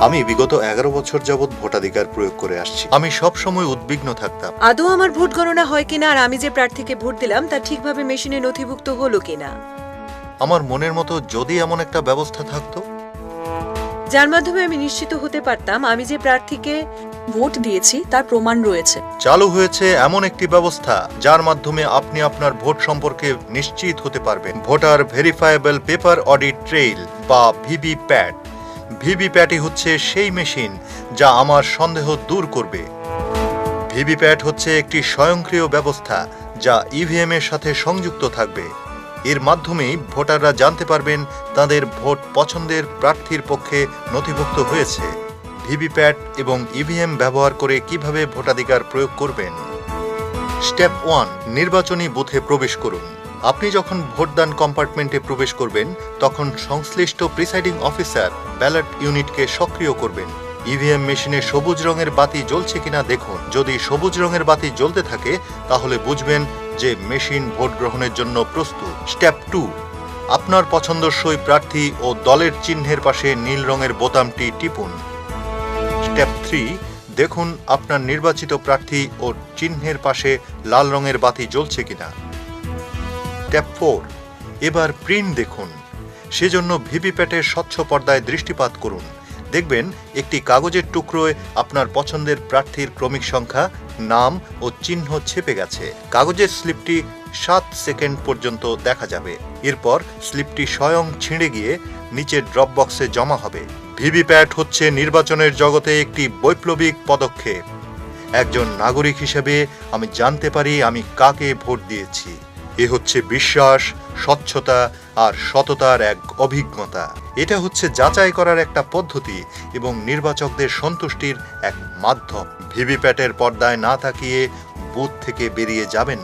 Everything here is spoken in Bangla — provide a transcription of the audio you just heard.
আমি বিগত 11 বছর যাবৎ ভোটাধিকার প্রয়োগ করে আসছি। আমি সব সময় উদ্বিগ্ন থাকতাম। আদৌ আমার ভোট গণনা হয় কিনা আর আমি যে প্রার্থীকে ভোট দিলাম তা ঠিকভাবে মেশিনে নথিভুক্ত হলো কিনা। আমার মনের মতো যদি এমন একটা ব্যবস্থা থাকতো যার মাধ্যমে আমি নিশ্চিত হতে পারতাম আমি যে প্রার্থীকে ভোট দিয়েছি তার প্রমাণ রয়েছে। চালু হয়েছে এমন একটি ব্যবস্থা যার মাধ্যমে আপনি আপনার ভোট সম্পর্কে নিশ্চিত হতে পারবেন। Voter verifiable paper audit trail বা ভিভিপ্যাট। ভিভিপ্যাটই হচ্ছে সেই মেশিন যা আমার সন্দেহ দূর করবে। ভিভিপ্যাট হচ্ছে একটি স্বয়ংক্রিয় ব্যবস্থা যা ইভিএম এর সাথে সংযুক্ত থাকবে। এর মাধ্যমেই ভোটাররা জানতে পারবেন তাদের ভোট পছন্দের প্রার্থীর পক্ষে নথিভুক্ত হয়েছে। ভিভিপ্যাট এবং ইভিএম ব্যবহার করে কিভাবে ভোটাধিকার প্রয়োগ করবেন। স্টেপ 1, নির্বাচনী বুথে প্রবেশ করুন। আপনি যখন ভোটদান কম্পার্টমেন্টে প্রবেশ করবেন তখন সংশ্লিষ্ট প্রিসাইডিং অফিসার ব্যালট ইউনিটকে সক্রিয় করবেন। ইভিএম মেশিনে সবুজ রঙের বাতি জ্বলছে কিনা দেখুন। যদি সবুজ রঙের বাতি জ্বলতে থাকে তাহলে বুঝবেন যে মেশিন ভোট গ্রহণের জন্য প্রস্তুত। স্টেপ 2, আপনার পছন্দসই প্রার্থী ও দলের চিহ্নের পাশে নীল রঙের বোতামটি টিপুন। স্টেপ 3, দেখুন আপনার নির্বাচিত প্রার্থী ও চিহ্নের পাশে লাল রঙের বাতি জ্বলছে কিনা। স্টেপ 4, এবার প্রিন্ট দেখুন। সেজন্য ভিভিপ্যাটের স্বচ্ছ পর্দায় দৃষ্টিপাত করুন। দেখবেন একটি কাগজের টুকরোয় আপনার পছন্দের প্রার্থীর ক্রমিক সংখ্যা, নাম ও চিহ্ন ছেপে গেছে। কাগজের স্লিপটি 7 সেকেন্ড পর্যন্ত দেখা যাবে। এরপর স্লিপটি স্বয়ং ছিঁড়ে গিয়ে নিচে ড্রপ বক্সে জমা হবে। ভিভিপ্যাট হচ্ছে নির্বাচনের জগতে একটি বৈপ্লবিক পদক্ষেপ। একজন নাগরিক হিসেবে আমি জানতে পারি আমি কাকে ভোট দিয়েছি। এ হচ্ছে বিশ্বাস, স্বচ্ছতা আর সততার এক অভিজ্ঞতা। এটা হচ্ছে যাচাই করার একটা পদ্ধতি এবং নির্বাচকদের সন্তুষ্টির এক মাধ্যম। ভিভিপ্যাটের পর্দায় না তাকিয়ে বুথ থেকে বেরিয়ে যাবেন না।